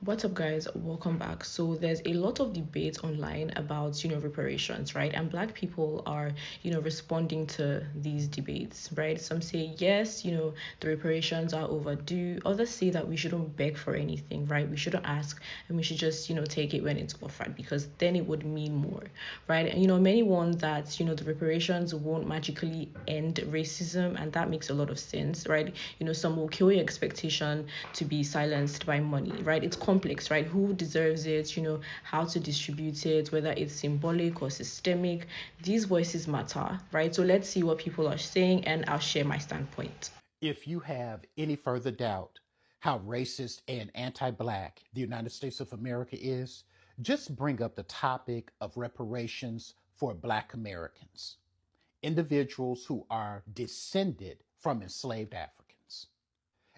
What's up, guys? Welcome back. So there's a lot of debate online about, reparations, right? And Black people are, responding to these debates, right? Some say yes, the reparations are overdue. Others say that we shouldn't beg for anything, right? We shouldn't ask, and we should just, take it when it's offered, because then it would mean more, right? And many want that, the reparations won't magically end racism, and that makes a lot of sense, right? Some will kill your expectation to be silenced by money, right? It's complex, right? Who deserves it, how to distribute it, whether it's symbolic or systemic. These voices matter, right? So let's see what people are saying, and I'll share my standpoint. If you have any further doubt how racist and anti Black the United States of America is, just bring up the topic of reparations for Black Americans, individuals who are descended from enslaved Africans.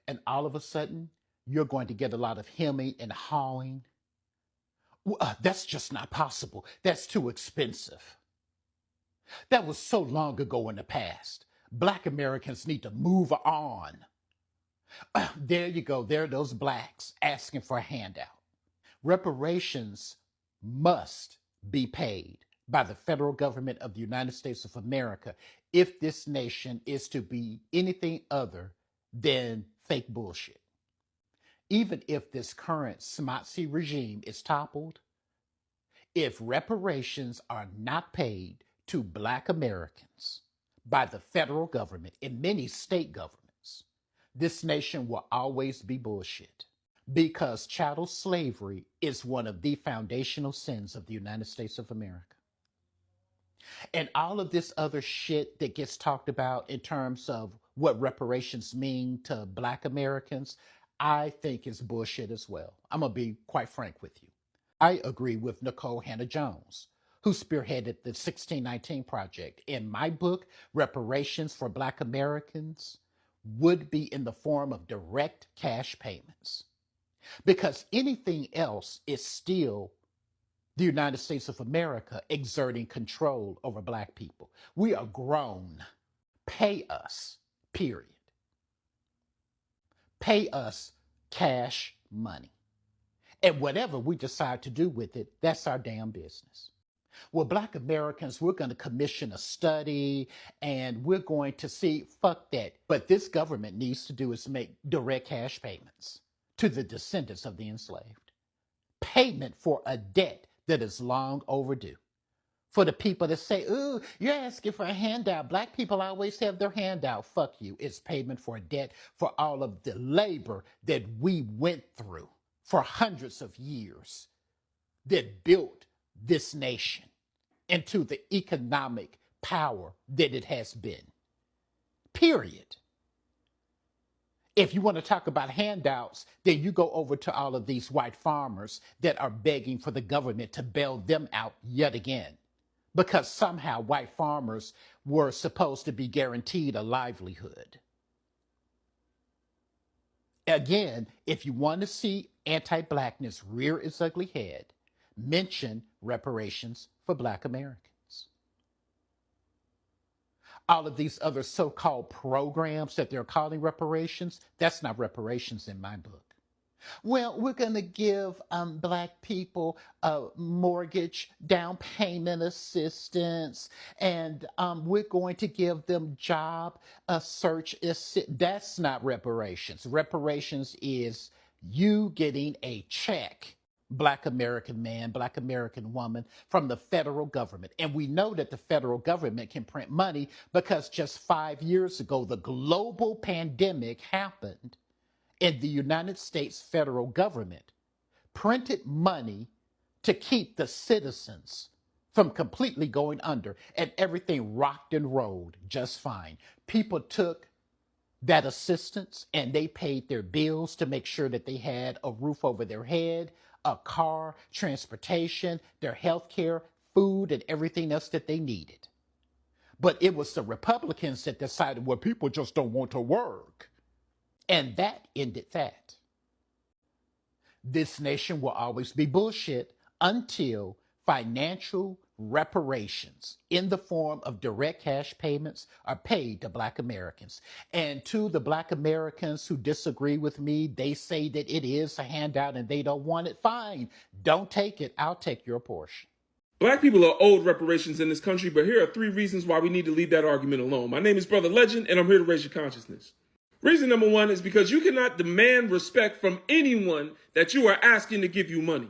And all of a sudden, you're going to get a lot of hemming and hawing. That's just not possible. That's too expensive. That was so long ago in the past. Black Americans need to move on. There you go. There are those Blacks asking for a handout. Reparations must be paid by the federal government of the United States of America if this nation is to be anything other than fake bullshit. Even if this current SMOTC regime is toppled, if reparations are not paid to Black Americans by the federal government and many state governments, this nation will always be bullshit, because chattel slavery is one of the foundational sins of the United States of America. And all of this other shit that gets talked about in terms of what reparations mean to Black Americans, I think is bullshit as well. I'm going to be quite frank with you. I agree with Nicole Hannah-Jones, who spearheaded the 1619 Project. In my book, reparations for Black Americans would be in the form of direct cash payments, because anything else is still the United States of America exerting control over Black people. We are grown. Pay us, period. Pay us cash money. And whatever we decide to do with it, that's our damn business. Well, Black Americans, we're going to commission a study and we're going to see, fuck that. But this government needs to do is make direct cash payments to the descendants of the enslaved. Payment for a debt that is long overdue. For the people that say, ooh, you're asking for a handout. Black people always have their handout. Fuck you. It's payment for a debt for all of the labor that we went through for hundreds of years that built this nation into the economic power that it has been. Period. If you want to talk about handouts, then you go over to all of these white farmers that are begging for the government to bail them out yet again, because somehow white farmers were supposed to be guaranteed a livelihood. Again, if you want to see anti-Blackness rear its ugly head, mention reparations for Black Americans. All of these other so-called programs that they're calling reparations, that's not reparations in my book. Well, we're going to give Black people mortgage down payment assistance, and we're going to give them job search assistance. That's not reparations. Reparations is you getting a check, Black American man, Black American woman, from the federal government. And we know that the federal government can print money because just 5 years ago, the global pandemic happened, and the United States federal government printed money to keep the citizens from completely going under, and everything rocked and rolled just fine. People took that assistance and they paid their bills to make sure that they had a roof over their head, a car, transportation, their health care, food, and everything else that they needed. But it was the Republicans that decided, well, people just don't want to work. And that ended that. This nation will always be bullshit until financial reparations in the form of direct cash payments are paid to Black Americans. And to the Black Americans who disagree with me, they say that it is a handout and they don't want it. Fine, don't take it. I'll take your portion. Black people are owed reparations in this country, but here are 3 reasons why we need to leave that argument alone. My name is Brother Legend, and I'm here to raise your consciousness. Reason number 1 is because you cannot demand respect from anyone that you are asking to give you money.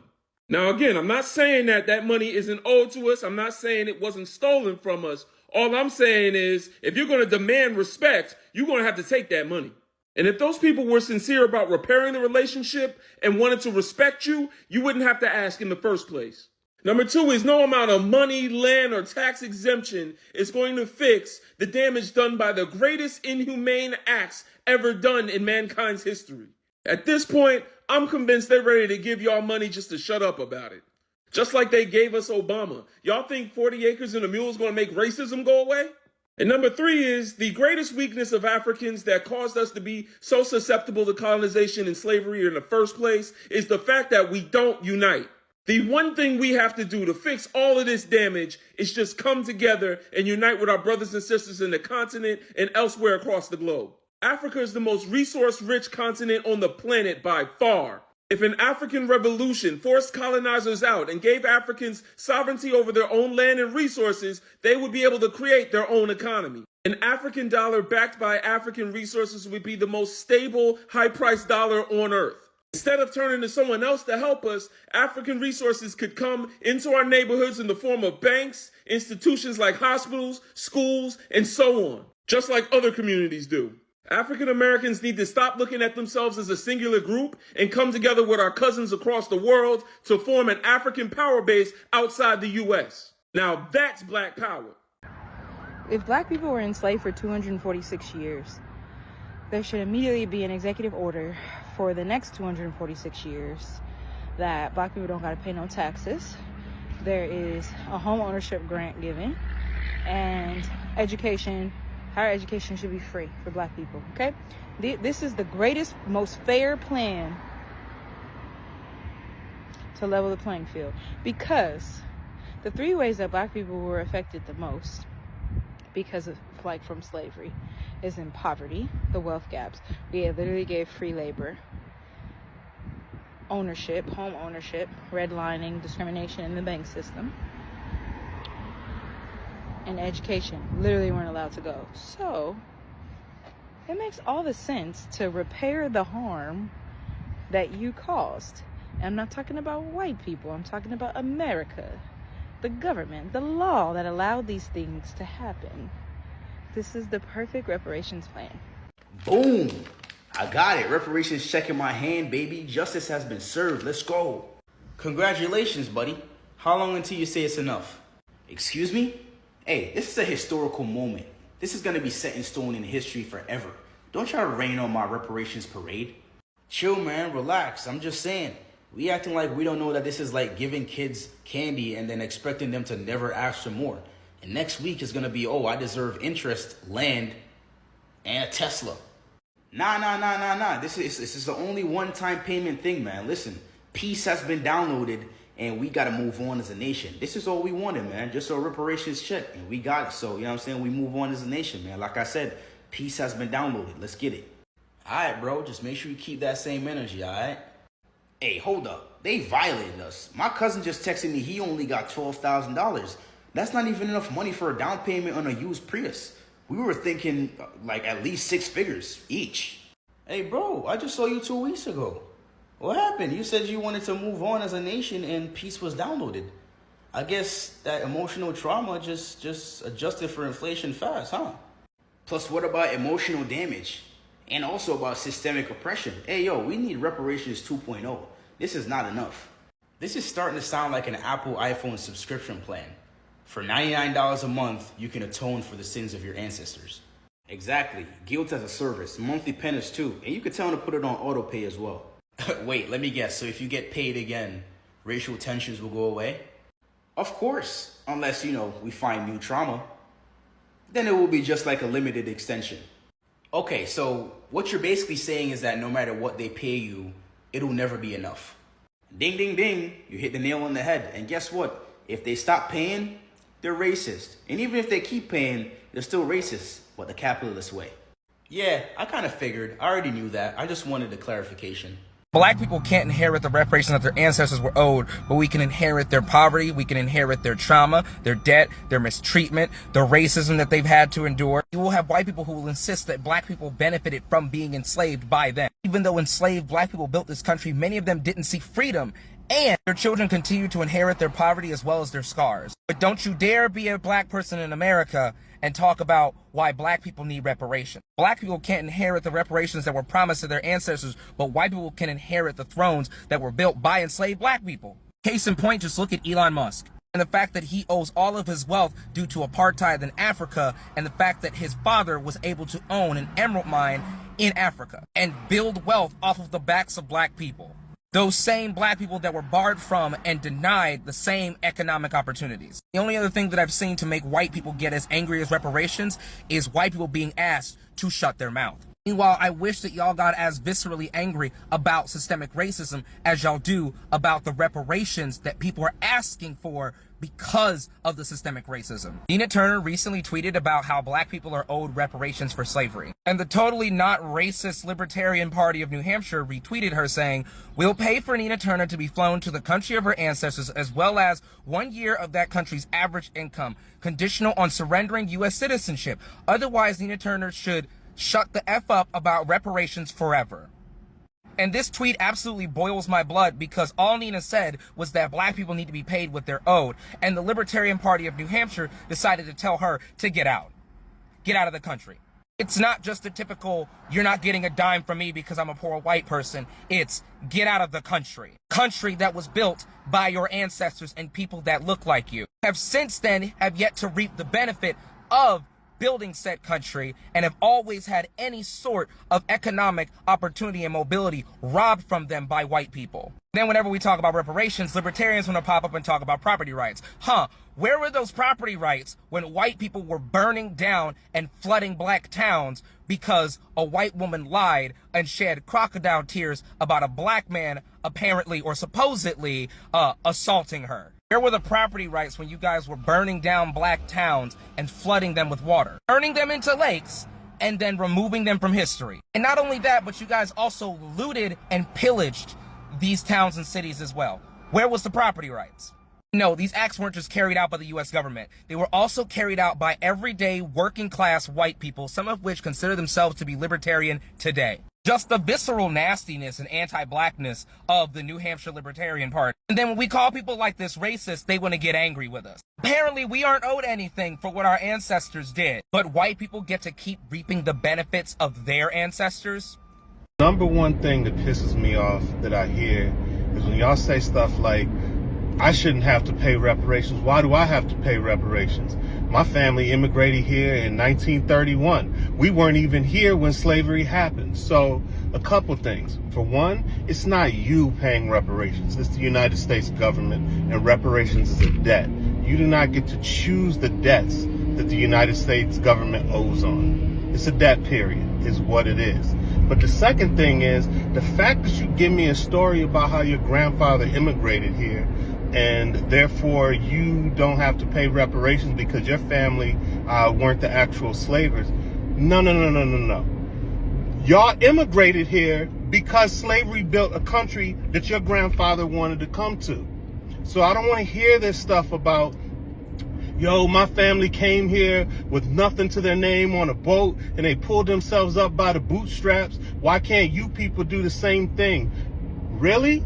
Now, again, I'm not saying that that money isn't owed to us. I'm not saying it wasn't stolen from us. All I'm saying is if you're going to demand respect, you're going to have to take that money. And if those people were sincere about repairing the relationship and wanted to respect you, you wouldn't have to ask in the first place. Number 2 is no amount of money, land, or tax exemption is going to fix the damage done by the greatest inhumane acts ever done in mankind's history. At this point, I'm convinced they're ready to give y'all money just to shut up about it. Just like they gave us Obama. Y'all think 40 acres and a mule is going to make racism go away? And number 3 is the greatest weakness of Africans that caused us to be so susceptible to colonization and slavery in the first place is the fact that we don't unite. The one thing we have to do to fix all of this damage is just come together and unite with our brothers and sisters in the continent and elsewhere across the globe. Africa is the most resource-rich continent on the planet by far. If an African revolution forced colonizers out and gave Africans sovereignty over their own land and resources, they would be able to create their own economy. An African dollar backed by African resources would be the most stable, high-priced dollar on earth. Instead of turning to someone else to help us, African resources could come into our neighborhoods in the form of banks, institutions like hospitals, schools, and so on, just like other communities do. African Americans need to stop looking at themselves as a singular group and come together with our cousins across the world to form an African power base outside the U.S. Now that's Black power. If Black people were enslaved for 246 years, there should immediately be an executive order for the next 246 years that Black people don't got to pay no taxes. There is a home ownership grant given, and education. Higher education should be free for Black people, okay? This is the greatest, most fair plan to level the playing field, because the 3 ways that Black people were affected the most because of, like, from slavery is in poverty, the wealth gaps. We literally gave free labor, ownership, home ownership, redlining, discrimination in the bank system, and education. Literally weren't allowed to go. So it makes all the sense to repair the harm that you caused. And I'm not talking about white people. I'm talking about America, the government, the law that allowed these things to happen. This is the perfect reparations plan. Boom! I got it. Reparations check in my hand, baby. Justice has been served. Let's go. Congratulations, buddy. How long until you say it's enough? Excuse me? Hey, this is a historical moment. This is going to be set in stone in history forever. Don't try to rain on my reparations parade. Chill, man. Relax. I'm just saying. We acting like we don't know that this is like giving kids candy and then expecting them to never ask for more. And next week is going to be, oh, I deserve interest, land, and a Tesla. Nah. This is the only one-time payment thing, man. Listen, peace has been downloaded, and we got to move on as a nation. This is all we wanted, man. Just a reparations check, and we got it. So, you know what I'm saying? We move on as a nation, man. Like I said, peace has been downloaded. Let's get it. All right, bro. Just make sure you keep that same energy, all right? Hey, hold up. They violated us. My cousin just texted me he only got $12,000. That's not even enough money for a down payment on a used Prius. We were thinking like at least 6 figures each. Hey, bro, I just saw you 2 weeks ago. What happened? You said you wanted to move on as a nation and peace was downloaded. I guess that emotional trauma just adjusted for inflation fast, huh? Plus, what about emotional damage? And also about systemic oppression. Hey, yo, we need reparations 2.0. This is not enough. This is starting to sound like an Apple iPhone subscription plan. For $99 a month, you can atone for the sins of your ancestors. Exactly. Guilt as a service. Monthly penance too. And you can tell them to put it on auto pay as well. Wait, let me guess. So if you get paid again, racial tensions will go away? Of course. Unless, we find new trauma. Then it will be just like a limited extension. Okay, so what you're basically saying is that no matter what they pay you, it'll never be enough. Ding, ding, ding. You hit the nail on the head. And guess what? If they stop paying, they're racist. And even if they keep paying, they're still racist, but the capitalist way. Yeah, I kind of figured. I already knew that. I just wanted a clarification. Black people can't inherit the reparations that their ancestors were owed, but we can inherit their poverty, we can inherit their trauma, their debt, their mistreatment, the racism that they've had to endure. You will have white people who will insist that black people benefited from being enslaved by them. Even though enslaved black people built this country, many of them didn't seek freedom, and their children continue to inherit their poverty as well as their scars. But don't you dare be a black person in America and talk about why black people need reparations. Black people can't inherit the reparations that were promised to their ancestors, but white people can inherit the thrones that were built by enslaved black people. Case in point, just look at Elon Musk and the fact that he owes all of his wealth due to apartheid in Africa, and the fact that his father was able to own an emerald mine in Africa and build wealth off of the backs of black people. Those same black people that were barred from and denied the same economic opportunities. The only other thing that I've seen to make white people get as angry as reparations is white people being asked to shut their mouth. Meanwhile, I wish that y'all got as viscerally angry about systemic racism as y'all do about the reparations that people are asking for because of the systemic racism. Nina Turner recently tweeted about how black people are owed reparations for slavery. And the totally not racist Libertarian Party of New Hampshire retweeted her saying, "We'll pay for Nina Turner to be flown to the country of her ancestors as well as 1 year of that country's average income, conditional on surrendering U.S. citizenship. Otherwise, Nina Turner should shut the F up about reparations forever." And this tweet absolutely boils my blood because all Nina said was that black people need to be paid what they're owed. And the Libertarian Party of New Hampshire decided to tell her to get out. Get out of the country. It's not just the typical, you're not getting a dime from me because I'm a poor white person. It's get out of the country. Country that was built by your ancestors and people that look like you. Have since then have yet to reap the benefit of building said country and have always had any sort of economic opportunity and mobility robbed from them by white people. Then whenever we talk about reparations, libertarians want to pop up and talk about property rights. Where were those property rights when white people were burning down and flooding black towns because a white woman lied and shed crocodile tears about a black man apparently or supposedly assaulting her? Where were the property rights when you guys were burning down black towns and flooding them with water, turning them into lakes, and then removing them from history? And not only that, but you guys also looted and pillaged these towns and cities as well. Where was the property rights? No, these acts weren't just carried out by the U.S. government. They were also carried out by everyday working class white people, some of which consider themselves to be libertarian today. Just the visceral nastiness and anti-blackness of the New Hampshire Libertarian Party. And then when we call people like this racist, they want to get angry with us. Apparently, we aren't owed anything for what our ancestors did, but white people get to keep reaping the benefits of their ancestors. Number one thing that pisses me off that I hear is when y'all say stuff like, I shouldn't have to pay reparations. Why do I have to pay reparations? My family immigrated here in 1931. We weren't even here when slavery happened. So a couple things. For one, it's not you paying reparations. It's the United States government, and reparations is a debt. You do not get to choose the debts that the United States government owes on. It's a debt, period, is what it is. But the second thing is the fact that you give me a story about how your grandfather immigrated here and therefore you don't have to pay reparations because your family weren't the actual slavers. No. Y'all immigrated here because slavery built a country that your grandfather wanted to come to. So I don't want to hear this stuff about, yo, my family came here with nothing to their name on a boat and they pulled themselves up by the bootstraps. Why can't you people do the same thing? Really?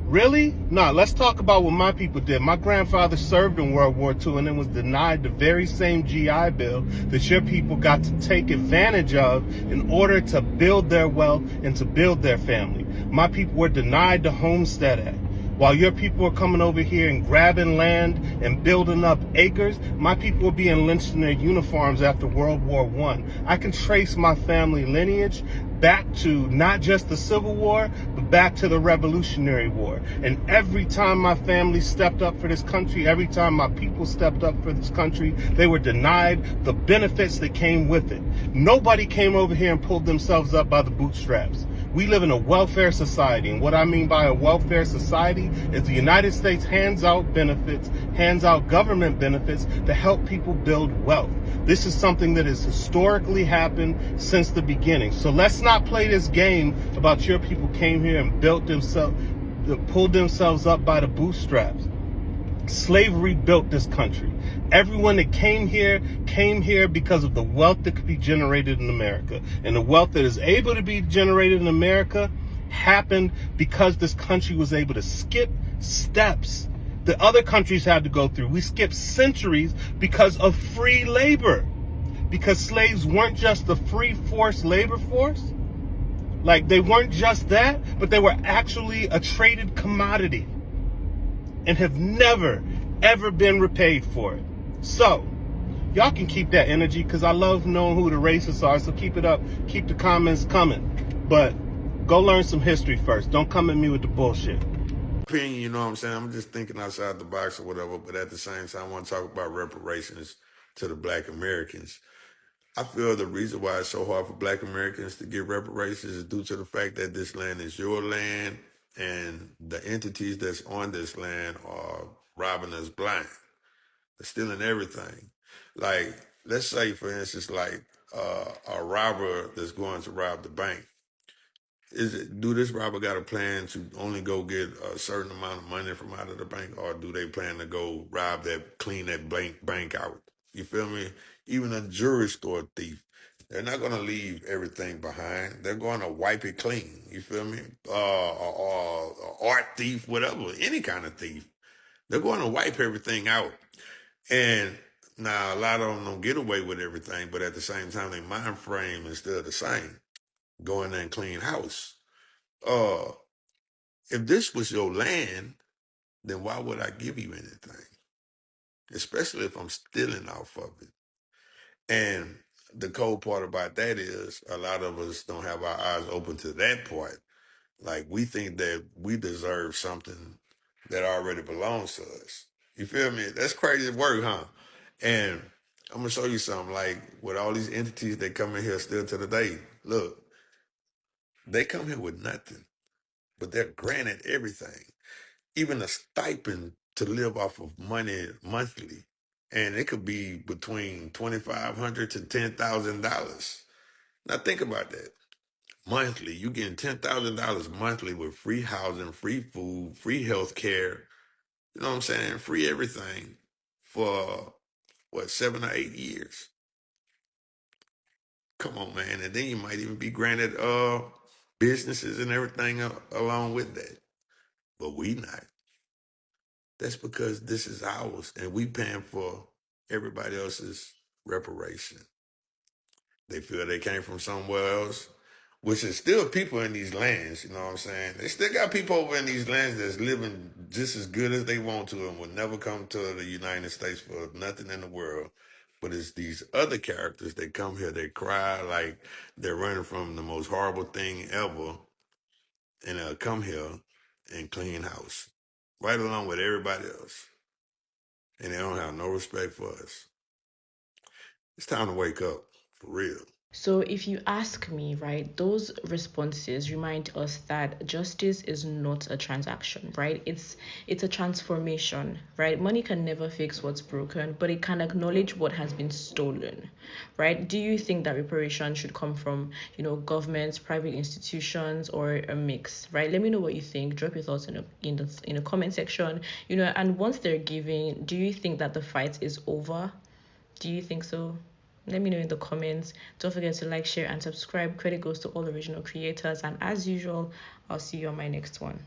Really? No, let's talk about what my people did. My grandfather served in World War II and then was denied the very same GI Bill that your people got to take advantage of in order to build their wealth and to build their family. My people were denied the Homestead Act. While your people are coming over here and grabbing land and building up acres, my people were being lynched in their uniforms after World War I. I can trace my family lineage back to not just the Civil War, but back to the Revolutionary War. And every time my family stepped up for this country, every time my people stepped up for this country, they were denied the benefits that came with it. Nobody came over here and pulled themselves up by the bootstraps. We live in a welfare society. And what I mean by a welfare society is the United States hands out benefits, hands out government benefits to help people build wealth. This is something that has historically happened since the beginning. So let's not play this game about your people came here and pulled themselves up by the bootstraps. Slavery built this country. Everyone that came here because of the wealth that could be generated in America. And the wealth that is able to be generated in America happened because this country was able to skip steps that other countries had to go through. We skipped centuries because of free labor. Because slaves weren't just the free force labor force. Like, they weren't just that, but they were actually a traded commodity and have never, ever been repaid for it. So, y'all can keep that energy because I love knowing who the racists are, so keep it up. Keep the comments coming. But go learn some history first. Don't come at me with the bullshit. Opinion, you know what I'm saying? I'm just thinking outside the box or whatever, but at the same time, I want to talk about reparations to the Black Americans. I feel the reason why it's so hard for Black Americans to get reparations is due to the fact that this land is your land and the entities that's on this land are robbing us blind. They're stealing everything. Like, let's say, for instance, like a robber that's going to rob the bank. Do this robber got a plan to only go get a certain amount of money from out of the bank, or do they plan to go clean that bank out? You feel me? Even a jewelry store thief, they're not going to leave everything behind. They're going to wipe it clean. You feel me? Or art thief, whatever, any kind of thief. They're going to wipe everything out. And now a lot of them don't get away with everything, but at the same time, their mind frame is still the same. Go in there and clean house. If this was your land, then why would I give you anything? Especially if I'm stealing off of it. And the cold part about that is a lot of us don't have our eyes open to that part. Like, we think that we deserve something that already belongs to us. You feel me? That's crazy work, huh? And I'm gonna show you something. Like, with all these entities that come in here still to the day, look, they come here with nothing, but they're granted everything, even a stipend to live off of money monthly. And it could be between $2,500 to $10,000. Now think about that. Monthly, you getting $10,000 monthly with free housing, free food, free health care, you know what I'm saying? Free everything for, 7 or 8 years. Come on, man. And then you might even be granted businesses and everything along with that. But we not. That's because this is ours, and we paying for everybody else's reparation. They feel they came from somewhere else, which is still people in these lands, you know what I'm saying? They still got people over in these lands that's living just as good as they want to and will never come to the United States for nothing in the world. But it's these other characters that come here, they cry like they're running from the most horrible thing ever, and they'll come here and clean house, right along with everybody else. And they don't have no respect for us. It's time to wake up, for real. So if you ask me, right, those responses remind us that justice is not a transaction, right? It's a transformation, right? Money can never fix what's broken, but it can acknowledge what has been stolen, right? Do you think that reparation should come from, governments, private institutions, or a mix, right? Let me know what you think. Drop your thoughts in the comment section, and once they're giving, do you think that the fight is over? Do you think so? Let me know in the comments. Don't forget to like, share, and subscribe. Credit goes to all original creators. And as usual, I'll see you on my next one.